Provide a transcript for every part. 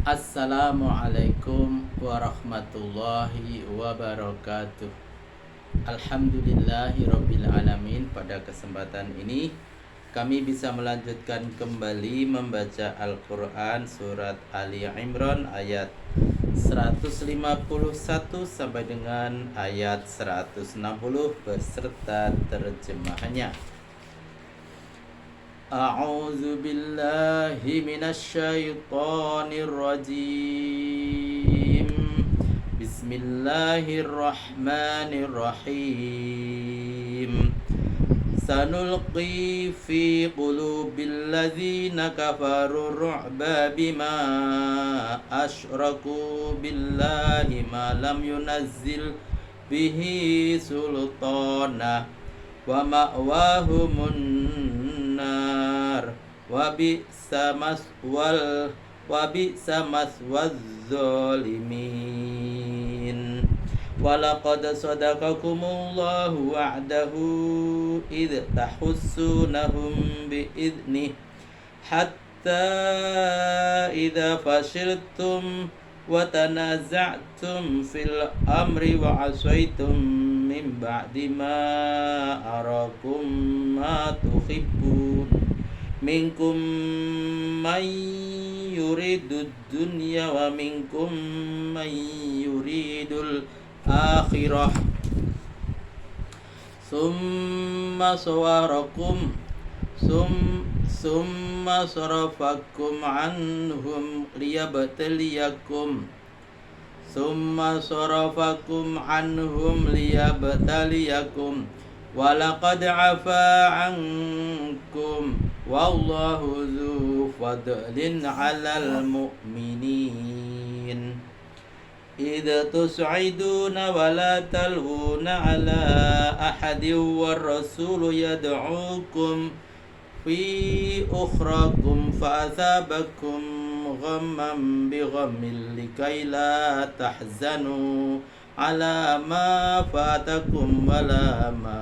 Assalamualaikum warahmatullahi wabarakatuh. Alhamdulillahirabbil alamin. Pada kesempatan ini kami bisa melanjutkan kembali membaca Al-Qur'an surat Ali Imran ayat 151 sampai dengan ayat 160 beserta terjemahannya. A'udzu billahi minasyaitonir rajim. Bismillahirrahmanirrahim. Sanulqi fi qulubil ladzina kafaru ru'ba bima asyraku billahi ma lam yunazzil bihi sultana wa ma'wahumun nar wa bi'sa maswaz zalimin. Walaqad sadaqakumullahu wa'dahu idh tahussunahum bi'idnih hatta idza fashiltum wa tanaza'tum fil amri wa asaitum min ba'di ma arakum ma tuhibbun minkum man yuridud dunya wa minkum man yuridul akhirah summa sawarakum summa sarafakum anhum liyabtaliyakum walaqad afa ankum wallahu dzu fadlin 'alal mu'minin. Idza tus'iduna wa la talwuna 'ala ahadin war rasulu yad'ukum fi ukhrakum fa'athabakum ghamman bi ghammin likay la tahzanu 'ala ma fatakum wa la ma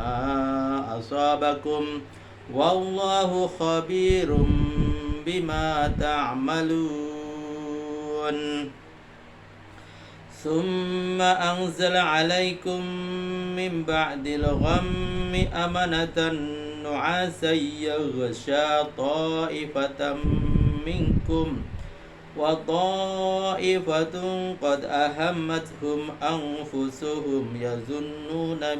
asabakum wallahu khabirum bima ta'malun. Summa anzala 'alaikum min ba'dil ghammi amanatan nu'asan yaghsha ta'ifatan minkum wa ta'ifatun qad ahammathum anfusuhum yazunnuna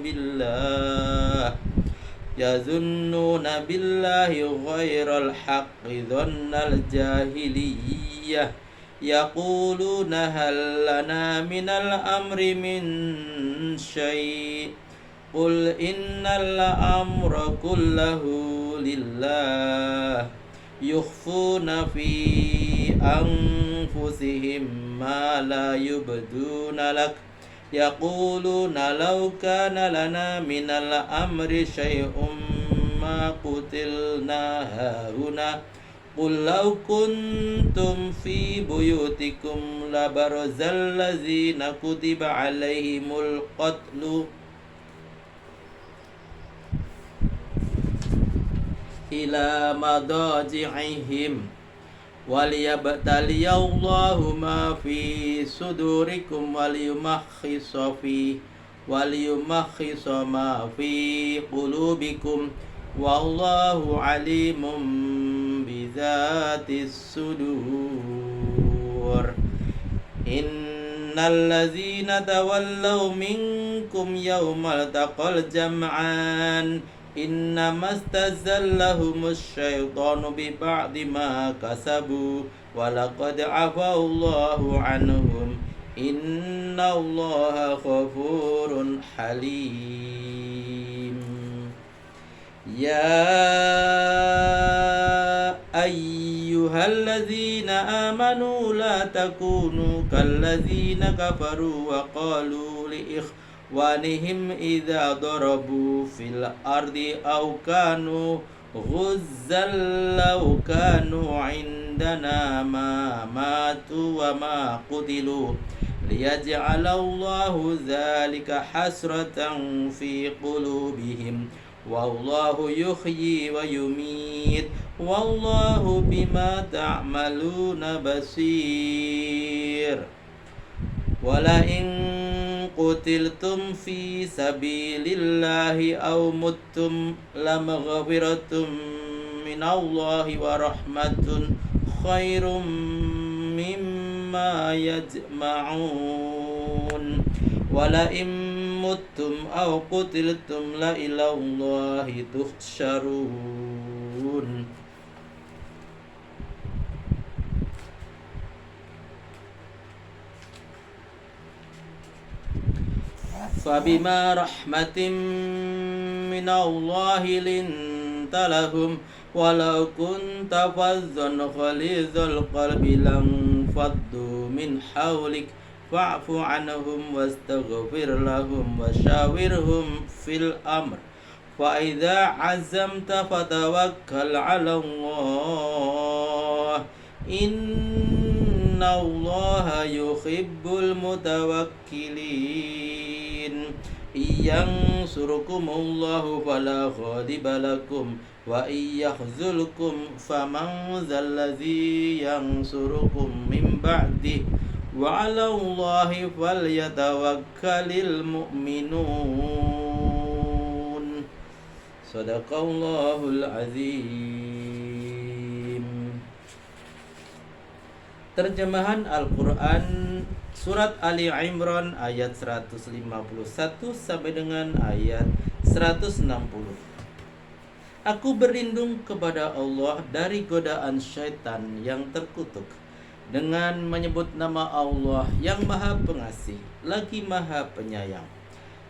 billahi ghairal haqqi dhannal jahiliyah yaquluna hal lana minal amri min syai' qul innal amra kullahu lillah yukhfuna fi anfusihim ma la yubduna lak yaquluna law kana lana minal amri syai'um ma qutilna hahuna qul law kuntum fi buyutikum labarazal ladzina kutiba alaihimul qatlu ila madaji'ihim waliyabtaliyallahu ma fi sudurikum waliyumakhkhisa ma fi qulubikum wallahu alimun bizatis sudur. Innal ladzina tawallaw minkum yawmal taqal jam'an innama stazzallahumus syaitanu bi ba'di ma kasabu walaqad afallahu anhum innallaha ghafurun halim. Ya ayyuhalladzina amanu la takunu kalladzina kafaru wa qalu li ikhwanihim idza darabu fil ardi aw kanu ghuzzal law kanu indana ma matu wa ma qutilu liyaj'alallahu dzalika hasratan fi qulubihim Wallahu yuhyi wa yumit. Wallahu bima ta'maluna basir. Wala in qutiltum fi sabilillahi aw muttum lamaghfiratum minallahi wa rahmatun khairum mimma yajma'un. Wala in muttum aw qutiltum la ilallahi tuhsyarun. Fabima rahmatin minallahi linta lahum walau kunta fazzan ghalizal qalbi lam faddu min hawlik fa'fu anhum wastaghfir lahum wasyawirhum fil amr fa idza azamta fatawakkal 'ala Allah innallaha yuhibbul mutawakkilin. Iyang surukumullahu fala ghadiba lakum wa iyakhzulkum faman zalladzi yansurukum min ba'di wa 'alallahi falyatawakkalul mu'minun. Shadaqallahul azim. Terjemahan Al-Quran Surat Ali Imran ayat 151 sampai dengan ayat 160. Aku berlindung kepada Allah dari godaan syaitan yang terkutuk dengan menyebut nama Allah yang Maha Pengasih lagi Maha Penyayang.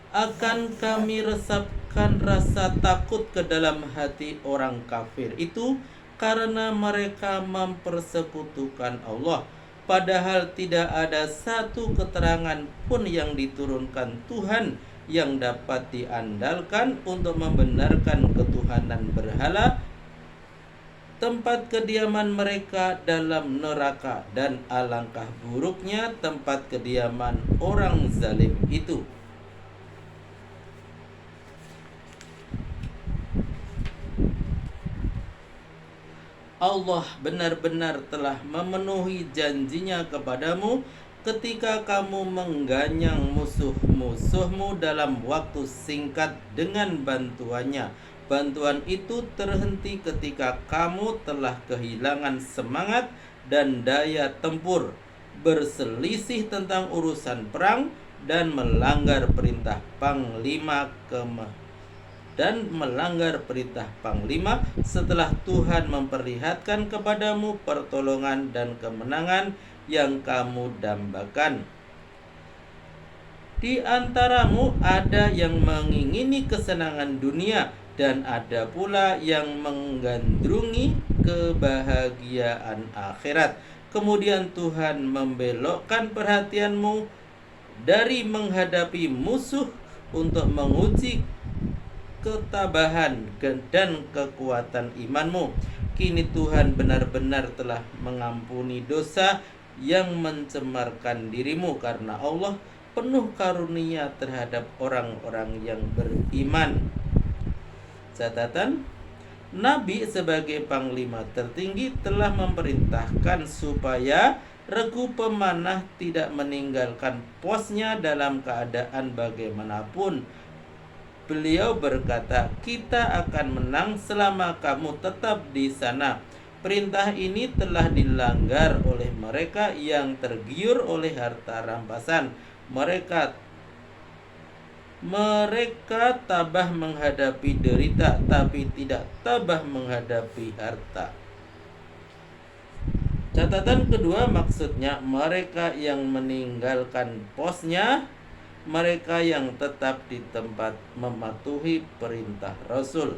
Akan kami resapkan rasa takut ke dalam hati orang kafir itu karena mereka mempersekutukan Allah, padahal tidak ada satu keterangan pun yang diturunkan Tuhan yang dapat diandalkan untuk membenarkan ketuhanan berhala. Tempat kediaman mereka dalam neraka, dan alangkah buruknya tempat kediaman orang zalim itu. Allah benar-benar telah memenuhi janjinya kepadamu ketika kamu mengganyang musuh-musuhmu dalam waktu singkat dengan bantuannya. Bantuan itu terhenti ketika kamu telah kehilangan semangat dan daya tempur, berselisih tentang urusan perang, dan melanggar perintah panglima setelah Tuhan memperlihatkan kepadamu pertolongan dan kemenangan yang kamu dambakan. Di antaramu ada yang mengingini kesenangan dunia, dan ada pula yang menggandrungi kebahagiaan akhirat. Kemudian Tuhan membelokkan perhatianmu dari menghadapi musuh untuk menguji ketabahan dan kekuatan imanmu. Kini Tuhan benar-benar telah mengampuni dosa yang mencemarkan dirimu, karena Allah penuh karunia terhadap orang-orang yang beriman. Catatan: Nabi sebagai panglima tertinggi telah memerintahkan supaya regu pemanah tidak meninggalkan posnya dalam keadaan bagaimanapun. Beliau berkata, "Kita akan menang selama kamu tetap di sana." Perintah ini telah dilanggar oleh mereka yang tergiur oleh harta rampasan. Mereka tabah menghadapi derita, tapi tidak tabah menghadapi harta. Catatan kedua, maksudnya mereka yang meninggalkan posnya, mereka yang tetap di tempat mematuhi perintah Rasul.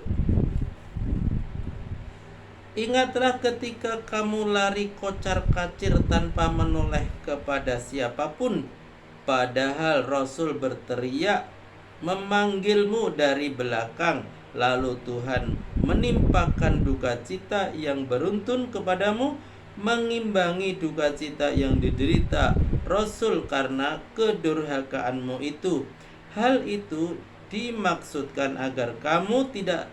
Ingatlah ketika kamu lari kocar-kacir tanpa menoleh kepada siapapun, padahal Rasul berteriak memanggilmu dari belakang, lalu Tuhan menimpakan duka cita yang beruntun kepadamu, mengimbangi duka cita yang diderita Rasul karena kedurhakaanmu itu. Hal itu dimaksudkan agar kamu tidak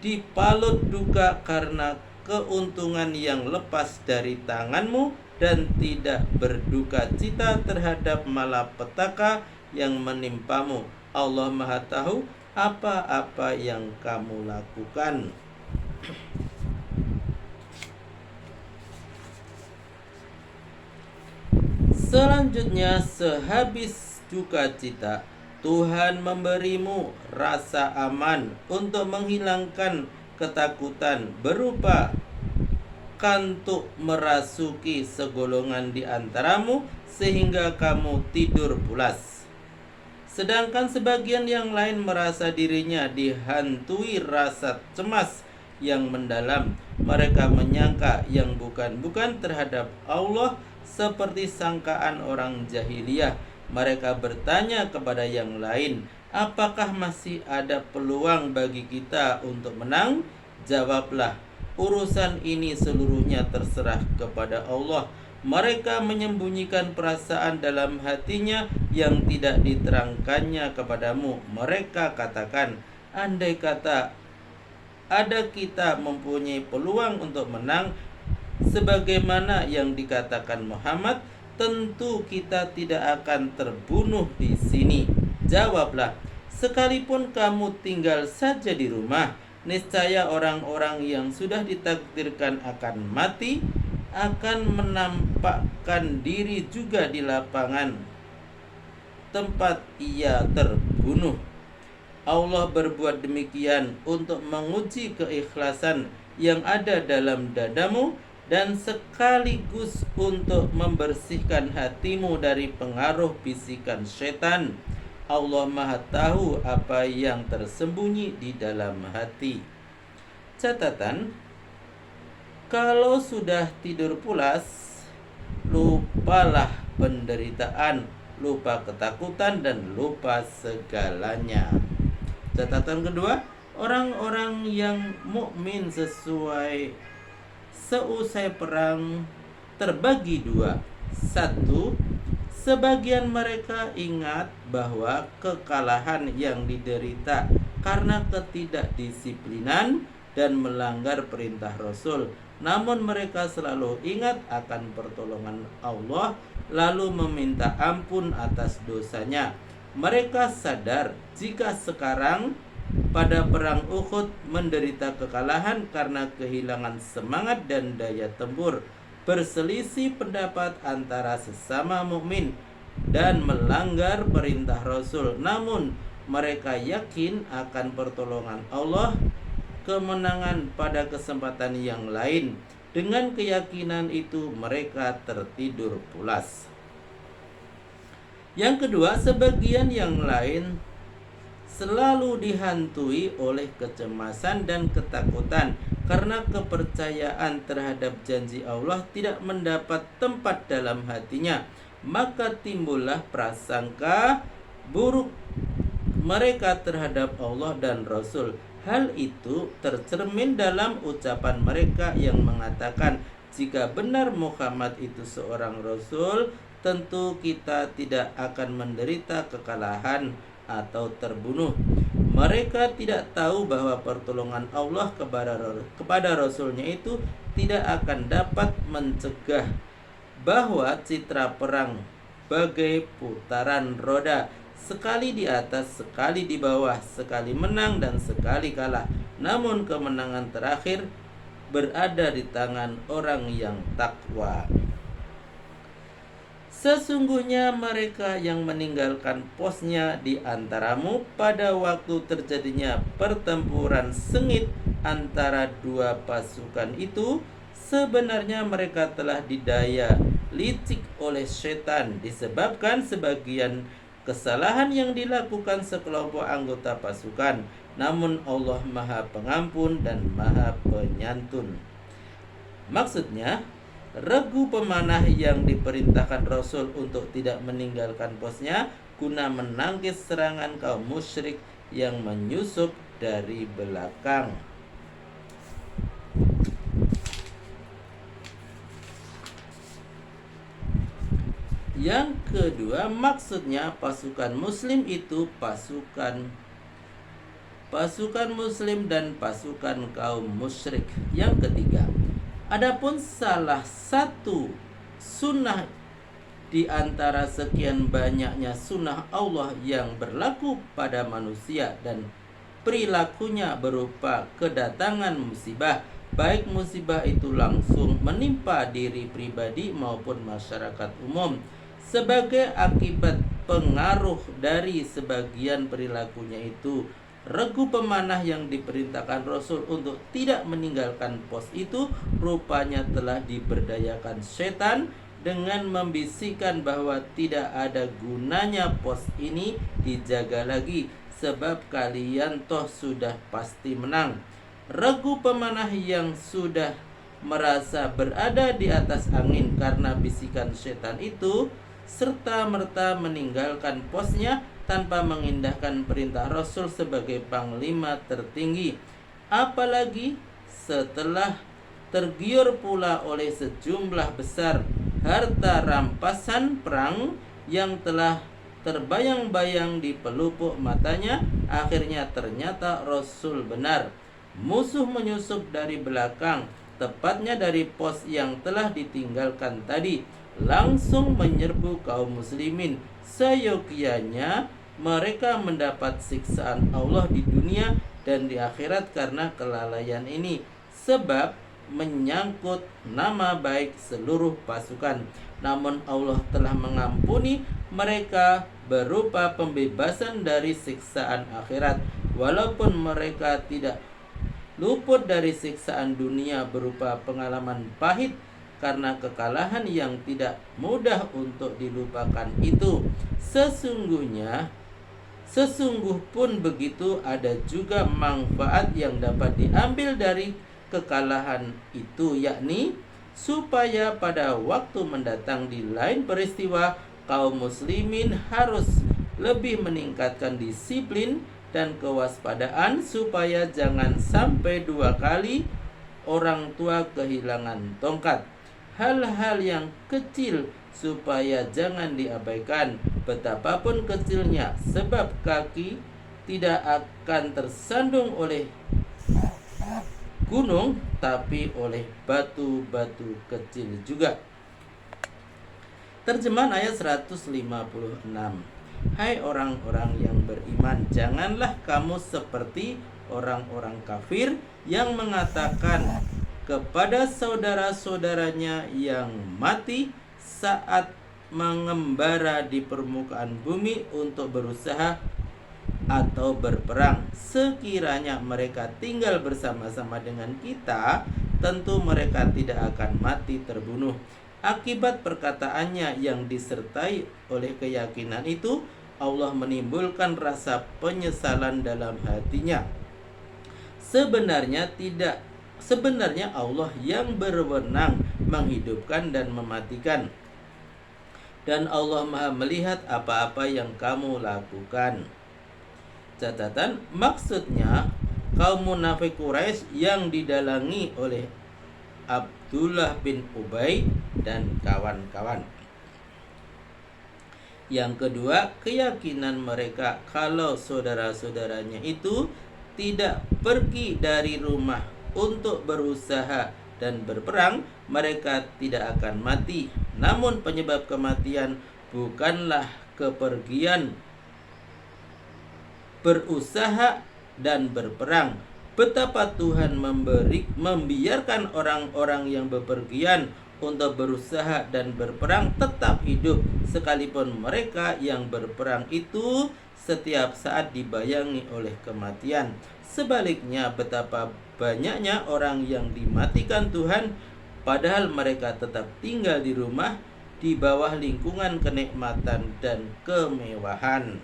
dipalut duka karena keuntungan yang lepas dari tanganmu, dan tidak berduka cita terhadap malapetaka yang menimpamu. Allah Maha Tahu apa-apa yang kamu lakukan. Selanjutnya, sehabis duka cita, Tuhan memberimu rasa aman untuk menghilangkan ketakutan berupa kantuk merasuki segolongan di antaramu sehingga kamu tidur pulas. Sedangkan sebagian yang lain merasa dirinya dihantui rasa cemas yang mendalam. Mereka menyangka yang bukan-bukan terhadap Allah seperti sangkaan orang jahiliyah. Mereka bertanya kepada yang lain, apakah masih ada peluang bagi kita untuk menang? Jawablah, urusan ini seluruhnya terserah kepada Allah. Mereka menyembunyikan perasaan dalam hatinya yang tidak diterangkannya kepadamu. Mereka katakan, andai kata ada kita mempunyai peluang untuk menang sebagaimana yang dikatakan Muhammad, tentu kita tidak akan terbunuh di sini. Jawablah, sekalipun kamu tinggal saja di rumah, niscaya orang-orang yang sudah ditakdirkan akan mati akan menampakkan diri juga di lapangan tempat ia terbunuh. Allah berbuat demikian untuk menguji keikhlasan yang ada dalam dadamu dan sekaligus untuk membersihkan hatimu dari pengaruh bisikan setan. Allah Maha Tahu apa yang tersembunyi di dalam hati. Catatan, kalau sudah tidur pulas, lupalah penderitaan, lupa ketakutan, dan lupa segalanya. Catatan kedua, orang-orang yang mukmin seusai perang terbagi dua. Satu, sebagian mereka ingat bahwa kekalahan yang diderita karena ketidakdisiplinan dan melanggar perintah Rasul, namun mereka selalu ingat akan pertolongan Allah lalu meminta ampun atas dosanya. Mereka sadar jika sekarang pada perang Uhud menderita kekalahan karena kehilangan semangat dan daya tempur, berselisih pendapat antara sesama mukmin dan melanggar perintah Rasul. Namun mereka yakin akan pertolongan Allah, kemenangan pada kesempatan yang lain. Dengan keyakinan itu mereka tertidur pulas. Yang kedua, sebagian yang lain selalu dihantui oleh kecemasan dan ketakutan karena kepercayaan terhadap janji Allah tidak mendapat tempat dalam hatinya. Maka timbullah prasangka buruk mereka terhadap Allah dan Rasul. Hal itu tercermin dalam ucapan mereka yang mengatakan, jika benar Muhammad itu seorang Rasul, tentu kita tidak akan menderita kekalahan atau terbunuh. Mereka tidak tahu bahwa pertolongan Allah kepada Rasulnya itu tidak akan dapat mencegah bahwa citra perang bagai putaran roda, sekali di atas, sekali di bawah, sekali menang dan sekali kalah. Namun kemenangan terakhir berada di tangan orang yang takwa. Sesungguhnya mereka yang meninggalkan posnya di antaramu pada waktu terjadinya pertempuran sengit antara dua pasukan itu, sebenarnya mereka telah didaya licik oleh setan disebabkan sebagian kesalahan yang dilakukan sekelompok anggota pasukan. Namun Allah Maha Pengampun dan Maha Penyantun. Maksudnya, regu pemanah yang diperintahkan Rasul untuk tidak meninggalkan posnya guna menangkis serangan kaum musyrik yang menyusup dari belakang. Yang kedua, maksudnya pasukan muslim itu pasukan muslim dan pasukan kaum musyrik. Yang ketiga, adapun salah satu sunnah di antara sekian banyaknya sunnah Allah yang berlaku pada manusia dan perilakunya berupa kedatangan musibah, baik musibah itu langsung menimpa diri pribadi maupun masyarakat umum sebagai akibat pengaruh dari sebagian perilakunya itu. Regu pemanah yang diperintahkan Rasul untuk tidak meninggalkan pos itu rupanya telah diberdayakan setan dengan membisikkan bahwa tidak ada gunanya pos ini dijaga lagi, sebab kalian toh sudah pasti menang. Regu pemanah yang sudah merasa berada di atas angin karena bisikan setan itu serta merta meninggalkan posnya tanpa mengindahkan perintah Rasul sebagai panglima tertinggi, apalagi setelah tergiur pula oleh sejumlah besar harta rampasan perang yang telah terbayang-bayang di pelupuk matanya. Akhirnya ternyata Rasul benar. Musuh menyusup dari belakang, tepatnya dari pos yang telah ditinggalkan tadi, langsung menyerbu kaum muslimin. Seyogianya mereka mendapat siksaan Allah di dunia dan di akhirat karena kelalaian ini, sebab menyangkut nama baik seluruh pasukan. Namun Allah telah mengampuni mereka berupa pembebasan dari siksaan akhirat, walaupun mereka tidak luput dari siksaan dunia berupa pengalaman pahit karena kekalahan yang tidak mudah untuk dilupakan itu. Sesungguh pun begitu, ada juga manfaat yang dapat diambil dari kekalahan itu, yakni supaya pada waktu mendatang di lain peristiwa kaum muslimin harus lebih meningkatkan disiplin dan kewaspadaan supaya jangan sampai dua kali orang tua kehilangan tongkat. Hal-hal yang kecil supaya jangan diabaikan betapapun kecilnya, sebab kaki tidak akan tersandung oleh gunung tapi oleh batu-batu kecil juga. Terjemahan ayat 156. Hai orang-orang yang beriman, janganlah kamu seperti orang-orang kafir yang mengatakan kepada saudara-saudaranya yang mati saat mengembara di permukaan bumi untuk berusaha atau berperang, sekiranya mereka tinggal bersama-sama dengan kita, tentu mereka tidak akan mati terbunuh. Akibat perkataannya yang disertai oleh keyakinan itu, Allah menimbulkan rasa penyesalan dalam hatinya. Sebenarnya Allah yang berwenang menghidupkan dan mematikan, dan Allah Maha melihat apa-apa yang kamu lakukan. Catatan, maksudnya kaum munafik Quraisy yang didalangi oleh Abdullah bin Ubay dan kawan-kawan. Yang kedua, keyakinan mereka kalau saudara-saudaranya itu tidak pergi dari rumah untuk berusaha dan berperang, mereka tidak akan mati. Namun penyebab kematian bukanlah kepergian berusaha dan berperang. Betapa Tuhan membiarkan orang-orang yang bepergian untuk berusaha dan berperang tetap hidup, sekalipun mereka yang berperang itu setiap saat dibayangi oleh kematian. Sebaliknya, betapa banyaknya orang yang dimatikan Tuhan, padahal mereka tetap tinggal di rumah di bawah lingkungan kenikmatan dan kemewahan.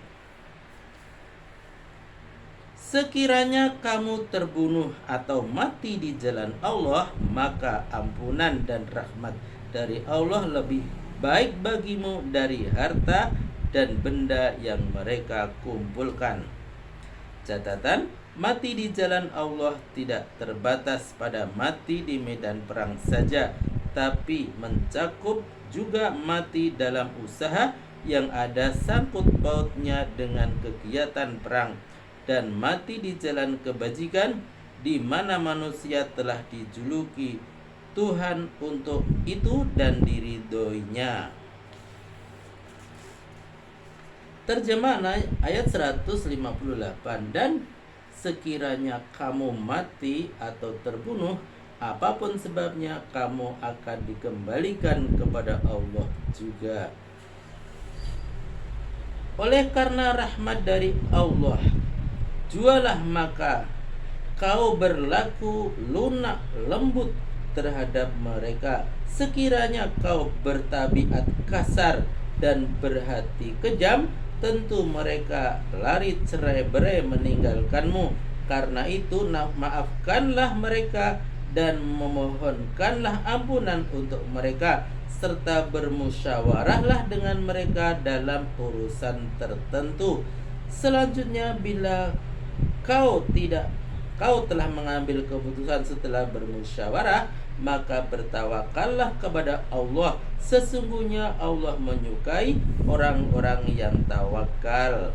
Sekiranya kamu terbunuh atau mati di jalan Allah, maka ampunan dan rahmat dari Allah lebih baik bagimu dari harta dan benda yang mereka kumpulkan. Catatan, mati di jalan Allah tidak terbatas pada mati di medan perang saja, tetapi mencakup juga mati dalam usaha yang ada sangkut pautnya dengan kegiatan perang, dan mati di jalan kebajikan di mana manusia telah dijuluki Tuhan untuk itu dan diridhoinya. Terjemahan ayat 158. Dan sekiranya kamu mati atau terbunuh, apapun sebabnya, kamu akan dikembalikan kepada Allah juga. Oleh karena rahmat dari Allah, jualah maka kau berlaku lunak lembut terhadap mereka. Sekiranya kau bertabiat kasar dan berhati kejam, tentu mereka lari cerai-berai meninggalkanmu. Karena itu maafkanlah mereka dan memohonkanlah ampunan untuk mereka, serta bermusyawarahlah dengan mereka dalam urusan tertentu. Selanjutnya, bila kau telah mengambil keputusan setelah bermusyawarah, maka bertawakallah kepada Allah. Sesungguhnya Allah menyukai orang-orang yang tawakal.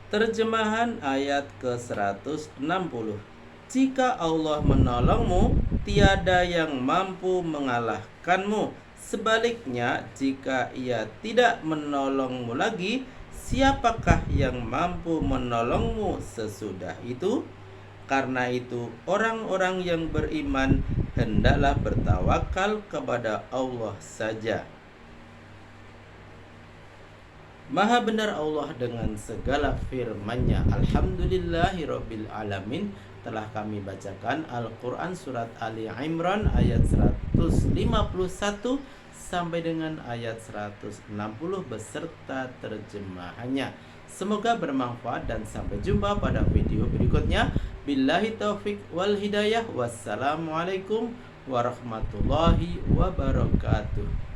Terjemahan ayat ke-160. Jika Allah menolongmu, tiada yang mampu mengalahkanmu. Sebaliknya, jika Ia tidak menolongmu lagi, siapakah yang mampu menolongmu sesudah itu? Karena itu, orang-orang yang beriman hendaklah bertawakal kepada Allah saja. Maha benar Allah dengan segala firman-Nya. Alhamdulillahirabbil alamin. Telah kami bacakan Al-Quran surat Ali Imran ayat 151 sampai dengan ayat 160 beserta terjemahannya. Semoga bermanfaat dan sampai jumpa pada video berikutnya. Billahi taufik wal hidayah. Wassalamualaikum warahmatullahi wabarakatuh.